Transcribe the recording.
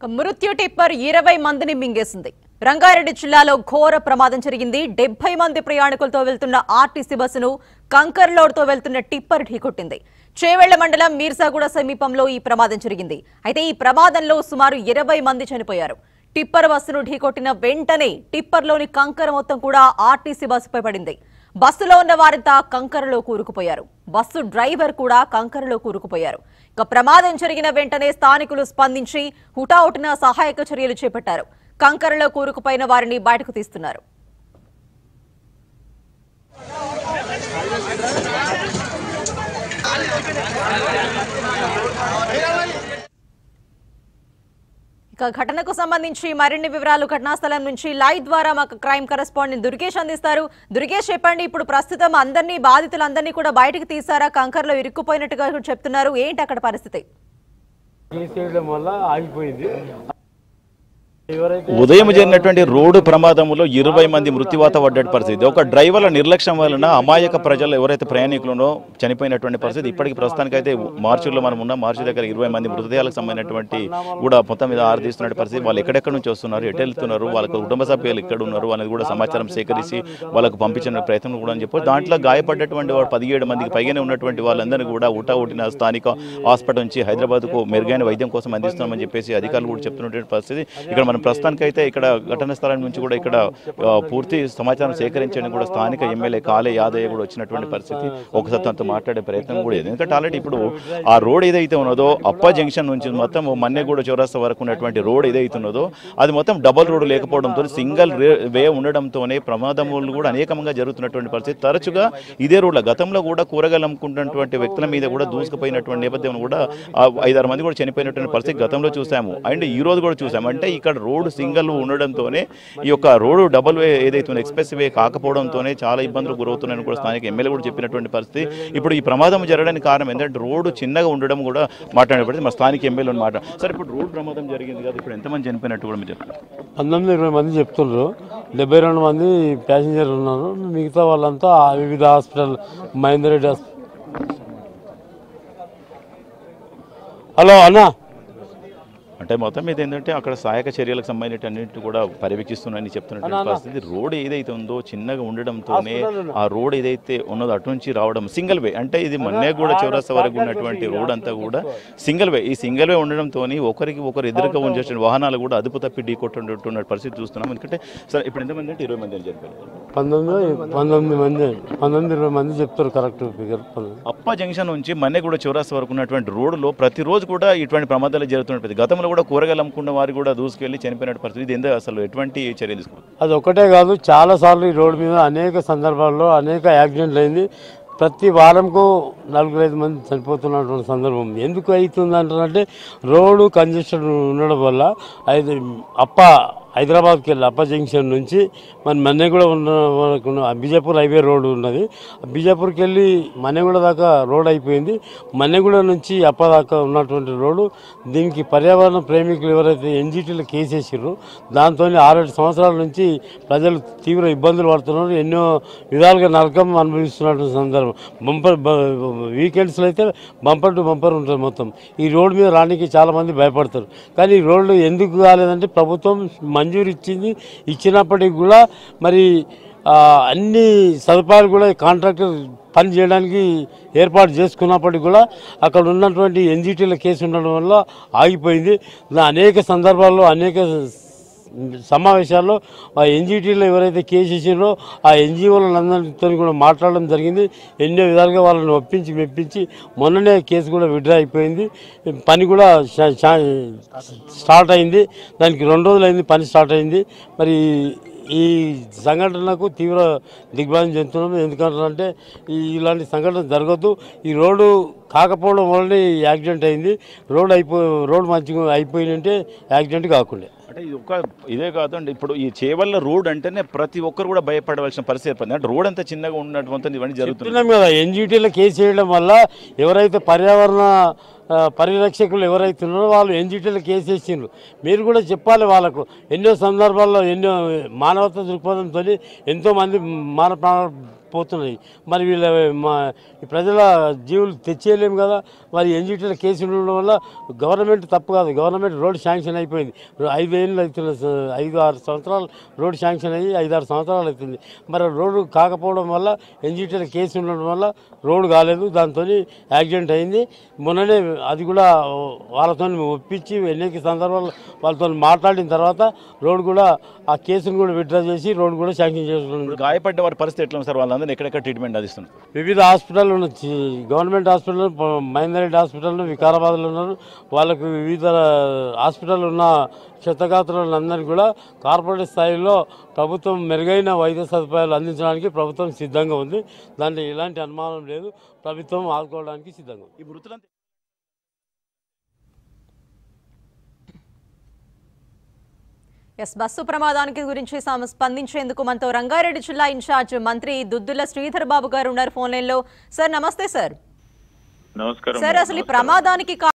మృత్యు టిప్పర్ 20 మందిని మింగేసింది. రంగారెడ్డి జిల్లాలో ఘోర ప్రమాదం జరిగింది. 70 మంది ప్రయాణికులతో వెళ్తున్న ఆర్టీసీ బస్సును కంకర్ లోడ్తో వెళ్తున్న టిప్పర్ ఢీకొట్టింది. చేవెళ్ల మండలం మీర్సాగూడ సమీపంలో ఈ ప్రమాదం జరిగింది. అయితే ఈ ప్రమాదంలో సుమారు 20 మంది చనిపోయారు. టిప్పర్ బస్సును ఢీకొట్టిన వెంటనే టిప్పర్లోని కంకర మొత్తం కూడా ఆర్టీసీ బస్సుపై పడింది. బస్సులో ఉన్న వారంతా కంకరలో కూరుకుపోయారు. బస్సు డ్రైవర్ కూడా కంకరలో కూరుకుపోయారు. ఇక ప్రమాదం జరిగిన వెంటనే స్థానికులు స్పందించి హుటాహుటిన సహాయక చర్యలు చేపట్టారు. కంకరలో కూరుకుపోయిన వారిని బయటకు తీస్తున్నారు. ఇక ఘటనకు సంబంధించి మరిన్ని వివరాలు ఘటనా స్థలం నుంచి లైవ్ ద్వారా మాకు క్రైమ్ కరెస్పాండెంట్ దుర్గేష్ అందిస్తారు. దుర్గేష్, చెప్పండి, ఇప్పుడు ప్రస్తుతం బాధితులందరినీ కూడా బయటకు తీసారా? కంకర్లో ఇరుక్కుపోయినట్టుగా చెప్తున్నారు. ఏంటి అక్కడ పరిస్థితి? ఉదయం జరిగినటువంటి రోడ్డు ప్రమాదంలో 20 మంది మృత్యువాత పడ్డ పరిస్థితి. ఒక డ్రైవర్ల నిర్లక్ష్యం వలన అమాయక ప్రజలు ఎవరైతే ప్రయాణికులను చనిపోయినటువంటి పరిస్థితి. ఇప్పటికి ప్రస్తుతానికైతే మార్చిలో మనం ఉన్న మార్చి దగ్గర 20 మంది మృతదేహాలకు సంబంధించినటువంటి కూడా మొత్తం మీద ఆరాధిస్తున్న పరిస్థితి. వాళ్ళు ఎక్కడెక్కడ నుంచి వస్తున్నారు, ఎటు వెళ్తున్నారు, వాళ్ళకు కుటుంబ సభ్యులు ఎక్కడ ఉన్నారు అనేది కూడా సమాచారం సేకరించి వాళ్ళకు పంపించిన ప్రయత్నం కూడా అని చెప్పి దాంట్లో గాయపడ్డటువంటి వాడు 17 మందికి పైగానే ఉన్నటువంటి వాళ్ళందరినీ కూడా ఊటా స్థానిక హాస్పిటల్ నుంచి హైదరాబాద్కు మెరుగైన వైద్యం కోసం అందిస్తున్నామని చెప్పేసి అధికారులు కూడా చెప్తున్నటువంటి పరిస్థితి. ఇక్కడ ప్రస్తుతానికైతే ఇక్కడ ఘటన స్థలం నుంచి కూడా ఇక్కడ పూర్తి సమాచారం సేకరించడానికి కూడా స్థానిక ఎమ్మెల్యే కాళే యాదయ్య కూడా వచ్చినటువంటి పరిస్థితి. ఒకసారి తనతో మాట్లాడే ప్రయత్నం కూడా లేదు. ఎందుకంటే ఆల్రెడీ ఇప్పుడు ఆ రోడ్ ఏదైతే ఉన్నదో అప్ప జంక్షన్ నుంచి మొత్తం మన్నెగూడ చౌరస్తా వరకు ఉన్నటువంటి రోడ్ ఏదైతే ఉన్నదో అది మొత్తం డబుల్ రోడ్ లేకపోవడంతో సింగిల్ వే ఉండడంతోనే ప్రమాదములు కూడా అనేకంగా జరుగుతున్నటువంటి పరిస్థితి. తరచుగా ఇదే రోడ్ల గతంలో కూడా కూరగాయలు అమ్ముకున్నటువంటి వ్యక్తుల మీద కూడా దూసుకుపోయినటువంటి నేపథ్యం కూడా 5-6 మంది కూడా చనిపోయినటువంటి పరిస్థితి గతంలో చూసాము. అండ్ ఈ రోజు కూడా చూసాము. అంటే ఇక్కడ రోడ్డు సింగిల్ ఉండడంతోనే ఈ యొక్క రోడ్డు డబుల్ వే ఏదైతే ఎక్స్ప్రెస్ వే కాకపోవడంతోనే చాలా ఇబ్బందులు గురవుతున్నాయని కూడా స్థానిక ఎమ్మెల్యే కూడా చెప్పినటువంటి పరిస్థితి. ఇప్పుడు ఈ ప్రమాదం జరగడానికి కారణం ఏంటంటే రోడ్డు చిన్నగా ఉండడం కూడా మాట్లాడబడింది. మా స్థానిక ఎమ్మెల్యే మాట సార్, ఇప్పుడు రోడ్డు ప్రమాదం జరిగింది కదా, ఇప్పుడు ఎంతమంది చనిపోయినట్టు కూడా మీరు చెప్పారు? 19-20 మంది చెప్తున్నారు. 72 మంది ప్యాసింజర్లు ఉన్నారు. మిగతా వాళ్ళంతా వివిధ హాస్పిటల్ మహేందర్ రెడ్డి హలో అన్నా. అంటే మొత్తం మీద ఏంటంటే అక్కడ సహాయక చర్యలకు సంబంధించి అన్నింటినీ కూడా పర్యవేక్షిస్తున్నాయని చెప్తున్నటువంటి పరిస్థితి. రోడ్ ఏదైతే ఉందో చిన్నగా ఉండడంతోనే ఆ రోడ్ ఏదైతే ఉన్నదో అటు నుంచి రావడం సింగిల్ వే, అంటే ఇది మన్నెగూడ చౌరస్తా వరకు ఉన్నటువంటి రోడ్ అంతా కూడా సింగిల్ వే. ఈ సింగిల్ వే ఉండడంతో ఒకరికి ఒకరు ఎదురుగా ఉంచేసిన వాహనాలు కూడా అదుపు తప్పి ఢీ కొట్టున్న పరిస్థితి చూస్తున్నాం. ఎందుకంటే సార్ ఇప్పుడు ఎంతమంది అంటే 20 మంది అని చెప్పారు. 19-20 మంది చెప్తారు కరెక్ట్ ఫిగర్. అప్ప జంక్షన్ నుంచి మన్నెగూడ చౌరస్తా వరకు ఉన్నటువంటి రోడ్డులో ప్రతిరోజు కూడా ఇటువంటి ప్రమాదాలు జరుగుతున్నట్టు. గతంలో కూడా కూరగాయలు అమ్ముకున్న వారు కూడా దూసుకెళ్లి చనిపోయిన పరిస్థితి. ఇది ఎందుకు అసలు ఎటువంటి చర్యలు తీసుకున్నారు? అది ఒకటే కాదు, చాలా సార్లు ఈ రోడ్డు మీద అనేక సందర్భాల్లో అనేక యాక్సిడెంట్లు అయింది. ప్రతి వారంకు 4-5 మంది చనిపోతున్నటువంటి సందర్భం ఎందుకు అవుతుంది అంటారంటే రోడ్డు కంజెస్టెడ్ ఉండడం వల్ల. హైదరాబాద్కి వెళ్ళి అప్ప జంక్షన్ నుంచి మన మన్నెగూడ ఉన్న బీజాపూర్ హైవే రోడ్డు ఉన్నది. బీజాపూర్కి వెళ్ళి మన్నెగూడ దాకా రోడ్ అయిపోయింది. మన్నెగూడ నుంచి అప్ప దాకా ఉన్నటువంటి రోడ్డు దీనికి పర్యావరణ ప్రేమికులు ఎవరైతే ఎన్జిటీలో కేసు వేసారో దాంతో 6-7 సంవత్సరాల నుంచి ప్రజలు తీవ్ర ఇబ్బందులు పడుతున్నారు. ఎన్నో విధాలుగా నరకం అనుభవిస్తున్నటువంటి సందర్భం. వీకెండ్స్లో అయితే బంపర్ టు బంపర్ ఉంటుంది మొత్తం. ఈ రోడ్డు మీద రానికి చాలామంది భయపడతారు. కానీ ఈ రోడ్లు ఎందుకు కాలేదంటే ప్రభుత్వం మంజూరు ఇచ్చినప్పటికి కూడా మరి అన్ని సదుపాయాలు కూడా కాంట్రాక్టర్ పని చేయడానికి ఏర్పాటు చేసుకున్నప్పటికీ కూడా అక్కడ ఉన్నటువంటి ఎన్జిటీల కేసు ఉండడం వల్ల ఆగిపోయింది. అనేక సందర్భాల్లో అనేక సమావేశాల్లో ఆ ఎన్జిటీలో ఎవరైతే కేసు చేసినారో ఆ ఎన్జిఓలందరితో కూడా మాట్లాడడం జరిగింది. ఎన్నో విధాలుగా వాళ్ళని మెప్పించి మొన్ననే కేసు కూడా విత్డ్రా అయిపోయింది. పని కూడా స్టార్ట్ అయింది. దానికి 2 రోజులు అయింది పని స్టార్ట్ అయింది. మరి ఈ సంఘటనకు తీవ్ర దిగ్భ్రాంతి చెందుతున్నాం. ఎందుకంటే ఇలాంటి సంఘటన జరగద్దు. ఈ రోడ్డు కాకపోవడం వల్లనే యాక్సిడెంట్ అయింది. రోడ్ మంచిగా అయిపోయిందంటే యాక్సిడెంట్ కాకుండా. అంటే ఇదే కాదండి, ఇప్పుడు ఈ చేవల్ల రోడ్ అంటేనే ప్రతి ఒక్కరు కూడా భయపడవలసిన పరిస్థితి ఏర్పడింది. అంటే రోడ్ అంతా చిన్నగా ఉన్నటువంటి ఇవన్నీ జరుగుతున్నాయి కదా. ఎన్జిటీలో కేసు చేయడం వల్ల ఎవరైతే పర్యావరణ పరిరక్షకులు ఎవరైతే ఉన్నారో వాళ్ళు ఎన్జిటీలో కేసు వేసిండ్రు. మీరు కూడా చెప్పాలి వాళ్ళకు. ఎన్నో సందర్భాల్లో ఎన్నో మానవతా దృక్పథంతో ఎంతోమంది మానవ పోతున్నాయి. మరి వీళ్ళ ఈ ప్రజల జీవులు తెచ్చేయలేము కదా. మరి ఎన్జిటీల కేసు ఉండడం వల్ల గవర్నమెంట్ తప్పు కాదు, గవర్నమెంట్ రోడ్ శాంక్షన్ అయిపోయింది. 5 ఏళ్ళు అవుతుంది, 5-6 సంవత్సరాలు రోడ్ శాంక్షన్ అయ్యి 5-6 సంవత్సరాలు అవుతుంది. మరి రోడ్డు కాకపోవడం వల్ల ఎన్జిటీల కేసు ఉండడం వల్ల రోడ్డు కాలేదు, దాంతో యాక్సిడెంట్ అయింది. మొన్ననే అది కూడా వాళ్ళతో ఒప్పించి ఎన్నిక సందర్భాలు వాళ్ళతో మాట్లాడిన తర్వాత రోడ్డు కూడా ఆ కేసును కూడా విత్డ్రా చేసి రోడ్డు కూడా శాంక్షన్ చేస్తున్నారు. గాయపడ్డ వారి పరిస్థితి ఎట్లా ఉంది సార్? వాళ్ళందరినీ ఎక్కడెక్కడ ట్రీట్మెంట్ అందిస్తున్నారు? వివిధ hospital government hospital, Mahender Reddy hospital, వికారాబాద్లో ఉన్నారు. వాళ్ళకు వివిధ హాస్పిటల్ ఉన్న క్షతగాత్రులందరినీ కూడా కార్పొరేట్ స్థాయిలో ప్రభుత్వం మెరుగైన వైద్య సదుపాయాలు అందించడానికి ప్రభుత్వం సిద్ధంగా ఉంది. దాంట్లో ఎలాంటి అనుమానం లేదు, ప్రభుత్వం ఆదుకోవడానికి సిద్ధంగా ఉంది. ఈ మృతులంతా బస్సు ప్రమాదానికి గురించి స్పందించేందుకు మనతో రంగారెడ్డి జిల్లా ఇన్ఛార్జ్ మంత్రి దుద్దుల శ్రీధర్ బాబు గారు ఉన్నారు ఫోన్ లైన్ లో. సార్ నమస్తే సార్. నమస్కారం సార్, అసలు ఈ ప్రమాదానికి